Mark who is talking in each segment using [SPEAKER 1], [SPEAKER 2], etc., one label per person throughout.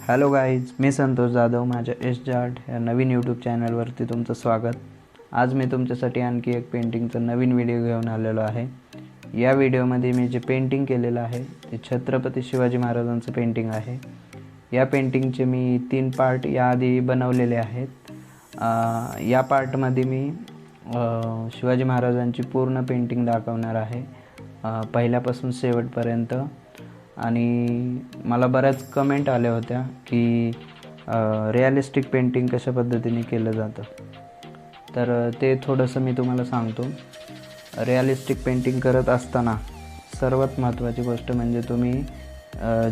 [SPEAKER 1] Hello guys, मी संतोष जाधव. माझ्या S art या नवीन YouTube चॅनलवरती तुमचं स्वागत. आज मी तुमच्यासाठी आणखी एक पेंटिंगचं नवीन व्हिडिओ घेऊन आलेलो आहे. या व्हिडिओमध्ये मी जे पेंटिंग केलेलं आहे ते छत्रपती शिवाजी महाराजांचं पेंटिंग आहे. या पेंटिंगचे मी 3 पार्ट याआधी बनवलेले आहेत. या पार्टमध्ये मी शिवाजी महाराजांची पूर्ण पेंटिंग दाखवणार आहे, पहिल्यापासून शेवटपर्यंत. आणि मला बऱ्याच कमेंट आल्या होत्या की रिअलिस्टिक पेंटिंग कशा पद्धतीने केलं जातं, तर ते थोडंसं मी तुम्हाला सांगतो. रिअलिस्टिक पेंटिंग करत असताना सर्वात महत्त्वाची गोष्ट म्हणजे तुम्ही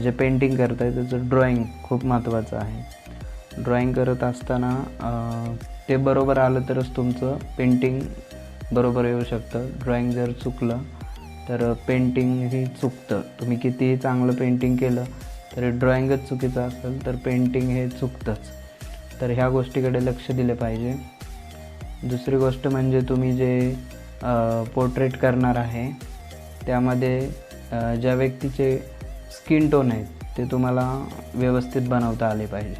[SPEAKER 1] जे पेंटिंग करताय त्याचं ड्रॉईंग खूप महत्त्वाचं आहे. ड्रॉईंग करत असताना ते बरोबर आलं तरच तुमचं पेंटिंग बरोबर येऊ शकतं. ड्रॉईंग जर चुकलं तर पेंटिंग ही चुकतं. तुम्ही कितीही चांगलं पेंटिंग केलं तरी ड्रॉईंगच चुकीचं असेल तर पेंटिंग हे चुकतंच. तर ह्या गोष्टीकडे लक्ष दिले पाहिजे. दुसरी गोष्ट म्हणजे तुम्ही जे पोर्ट्रेट करणार आहे त्यामध्ये ज्या व्यक्तीचे स्किन टोन आहेत ते तुम्हाला व्यवस्थित बनवता आले पाहिजे.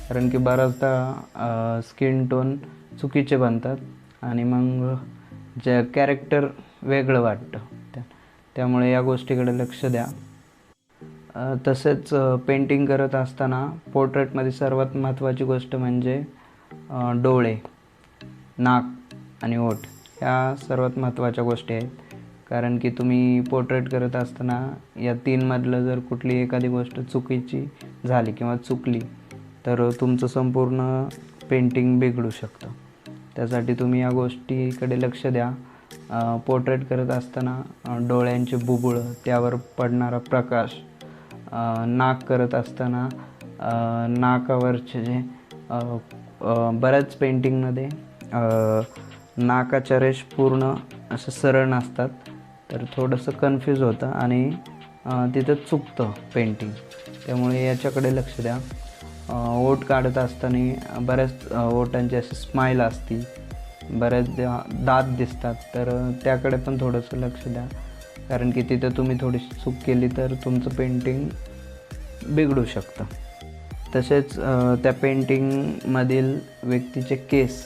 [SPEAKER 1] कारण की बऱ्याचदा स्किन टोन चुकीचे बनतात आणि मग जे कॅरेक्टर वेगळं वाटतं. त्यामुळे या गोष्टीकडे लक्ष द्या. तसेच पेंटिंग करत असताना पोर्ट्रेटमध्ये सर्वात महत्त्वाची गोष्ट म्हणजे डोळे, नाक आणि ओठ ह्या सर्वात महत्त्वाच्या गोष्टी आहेत. कारण की तुम्ही पोर्ट्रेट करत असताना या 3मधलं जर कुठली एखादी गोष्ट चुकीची झाली किंवा चुकली तर तुमचं संपूर्ण पेंटिंग बिघडू शकतं. त्यासाठी तुम्ही या गोष्टीकडे लक्ष द्या. पोर्ट्रेट करत असताना डोळ्यांचे बुबुळं, त्यावर पडणारा प्रकाश, नाक करत असताना नाकावरचे जे बऱ्याच पेंटिंगमध्ये नाकाच्या रेष पूर्ण असं सरळ नसतात, तर थोडंसं कन्फ्यूज होतं आणि तिथं चुकतं पेंटिंग. त्यामुळे याच्याकडे लक्ष द्या. ओठ काढत असताना बऱ्याच ओठांची अशी स्माईल असते, बऱ्याच दात दिसतात, तर त्याकडे पण थोडंसं लक्ष द्या. कारण की तिथं तुम्ही थोडीशी चूक केली तर तुमचं पेंटिंग बिघडू शकतं. तसेच त्या पेंटिंगमधील व्यक्तीचे केस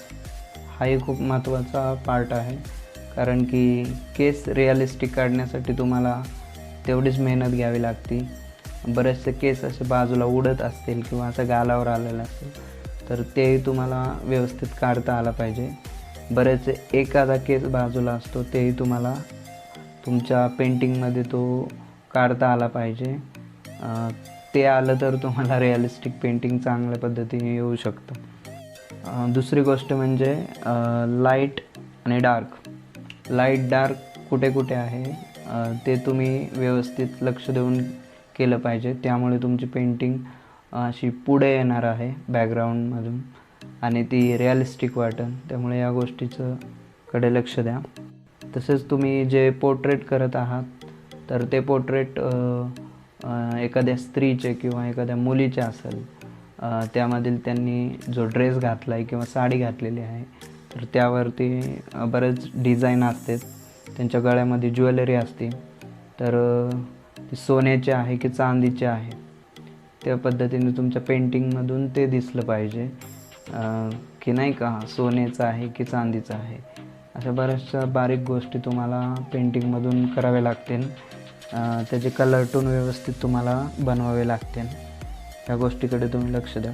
[SPEAKER 1] हाही खूप महत्त्वाचा पार्ट आहे. कारण की केस रिअलिस्टिक काढण्यासाठी तुम्हाला तेवढीच मेहनत घ्यावी लागते. बरेचसे केस असे बाजूला उडत असतील किंवा असं गालावर आलेलं असेल तर तेही तुम्हाला व्यवस्थित काढता आला पाहिजे. बरेचसे एखादा केस बाजूला असतो तेही तुम्हाला तुमच्या पेंटिंगमध्ये तो काढता आला पाहिजे. ते आलं तर तुम्हाला रिअलिस्टिक पेंटिंग चांगल्या पद्धतीने येऊ शकतं. दुसरी गोष्ट म्हणजे लाईट आणि डार्क. लाईट डार्क कुठे कुठे आहे ते तुम्ही व्यवस्थित लक्ष देऊन केलं पाहिजे. त्यामुळे तुमची पेंटिंग अशी पुढे येणार आहे बॅकग्राऊंडमधून आणि ती रिअलिस्टिक वाटेल. त्यामुळे या गोष्टीचं कडे लक्ष द्या. तसेच तुम्ही जे पोर्ट्रेट करत आहात तर ते पोर्ट्रेट एखाद्या स्त्रीचे किंवा एखाद्या मुलीचे असेल, त्यामधील त्यांनी जो ड्रेस घातला आहे किंवा साडी घातलेली आहे तर त्यावरती बरेच डिझाईन असते. त्यांच्या गळ्यामध्ये ज्वेलरी असते, तर ती सोन्याची आहे की चांदीची आहे त्या पद्धतीने तुमच्या पेंटिंगमधून ते दिसलं पाहिजे की नाही का, सोन्याचं आहे की चांदीचं आहे. अशा बऱ्याचशा बारीक गोष्टी तुम्हाला पेंटिंगमधून कराव्या लागतील. त्याचे कलर टोन व्यवस्थित तुम्हाला बनवावे लागतील. ह्या गोष्टीकडे तुम्ही लक्ष द्या.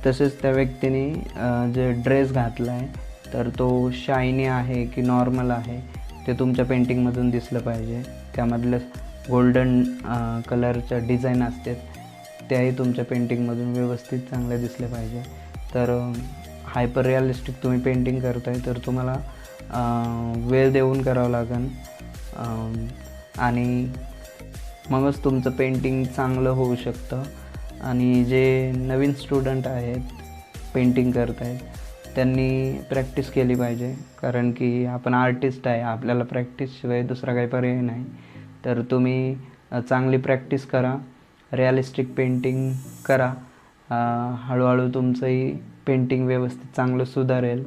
[SPEAKER 1] तसेच त्या व्यक्तीने जे ड्रेस घातला आहे तर तो शायनी आहे की नॉर्मल आहे ते तुमच्या पेंटिंगमधून दिसलं पाहिजे. त्यामधलं गोल्डन कलरच्या डिझाईन असतात त्याही तुमच्या पेंटिंगमधून व्यवस्थित चांगले दिसले पाहिजे. तर हायपर रिअलिस्टिक तुम्ही पेंटिंग करताय तर तुम्हाला वेळ देऊन करावं लागेल आणि मगच तुमचं पेंटिंग चांगलं होऊ शकतं. आणि जे नवीन स्टुडंट आहेत पेंटिंग करत आहेत त्यांनी प्रॅक्टिस केली पाहिजे. कारण की आपण आर्टिस्ट आहे, आपल्याला प्रॅक्टिसशिवाय दुसरा काही पर्याय नाही. तर तुम्ही चांगली प्रॅक्टिस करा, रिअलिस्टिक पेंटिंग करा. हळूहळू तुमचंही पेंटिंग व्यवस्थित चांगलं सुधारेल.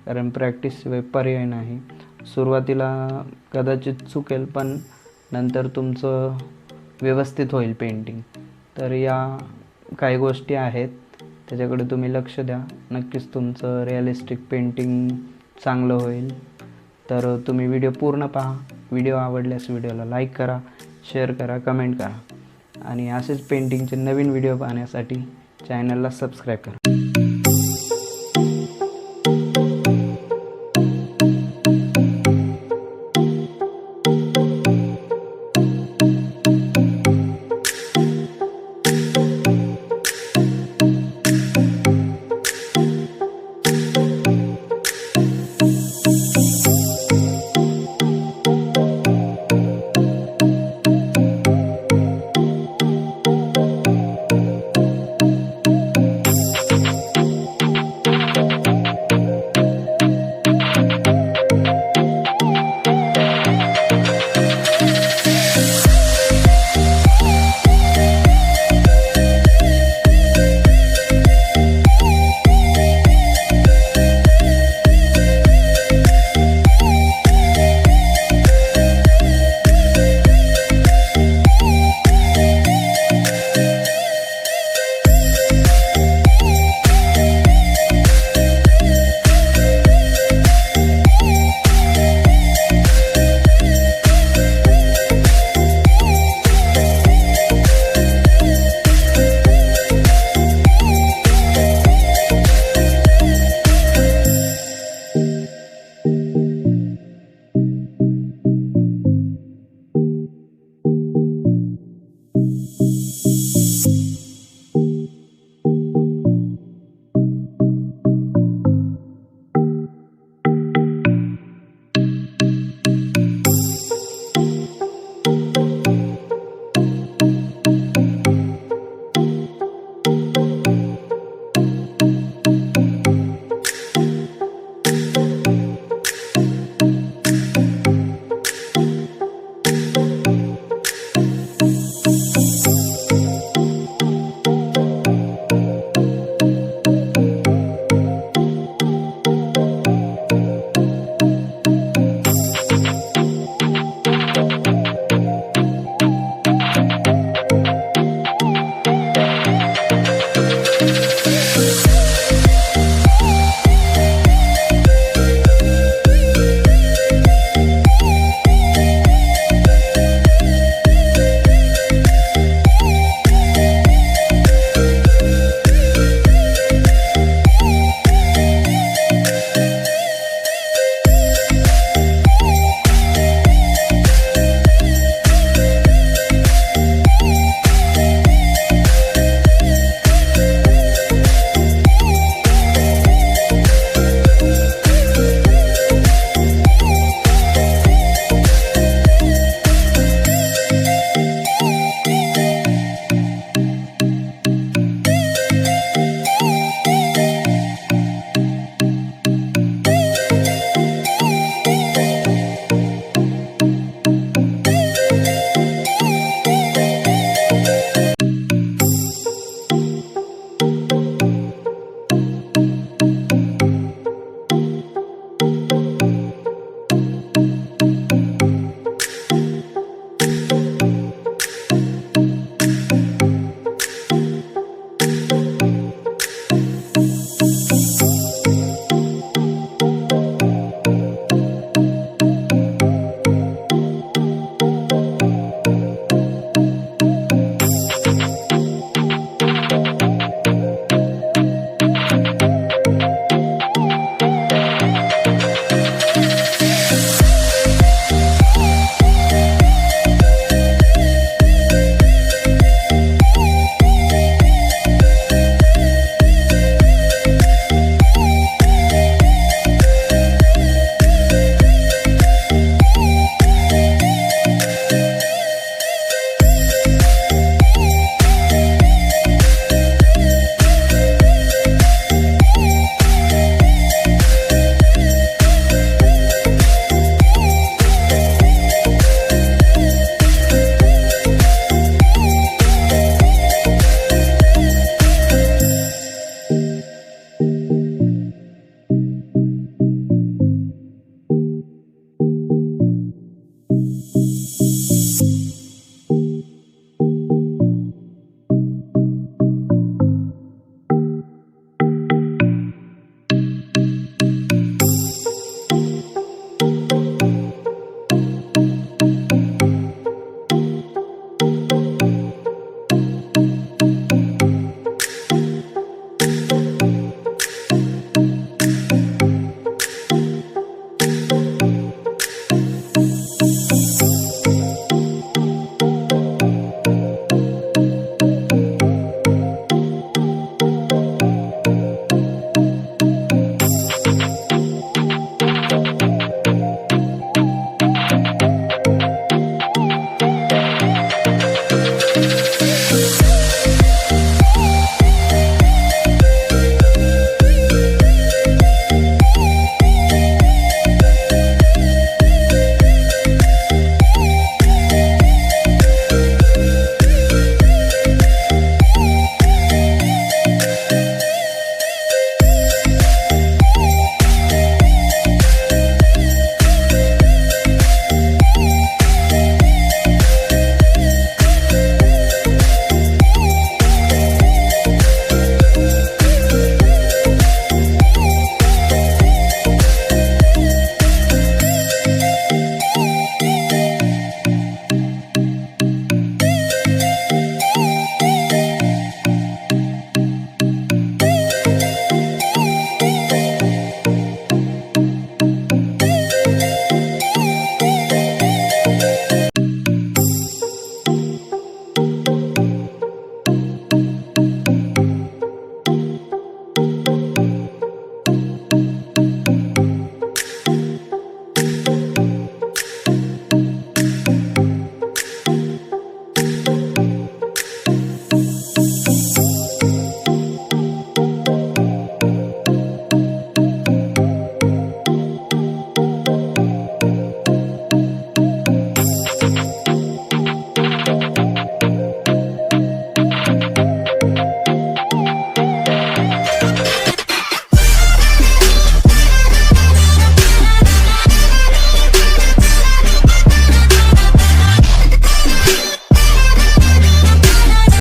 [SPEAKER 1] कारण प्रॅक्टिसशिवाय पर्याय नाही. सुरुवातीला कदाचित चुकेल पण नंतर तुमचं व्यवस्थित होईल पेंटिंग. तर या काही गोष्टी आहेत त्याच्याकडे तुम्ही लक्ष द्या. नक्कीच तुमचं रिअलिस्टिक पेंटिंग चांगलं होईल. तर तुम्ही व्हिडिओ पूर्ण पहा. व्हिडिओ आवडल्यास व्हिडिओला लाईक करा, शेअर करा, कमेंट करा आणि असेच पेंटिंगचे नवीन व्हिडिओ पाहण्यासाठी चॅनलला सबस्क्राईब करा.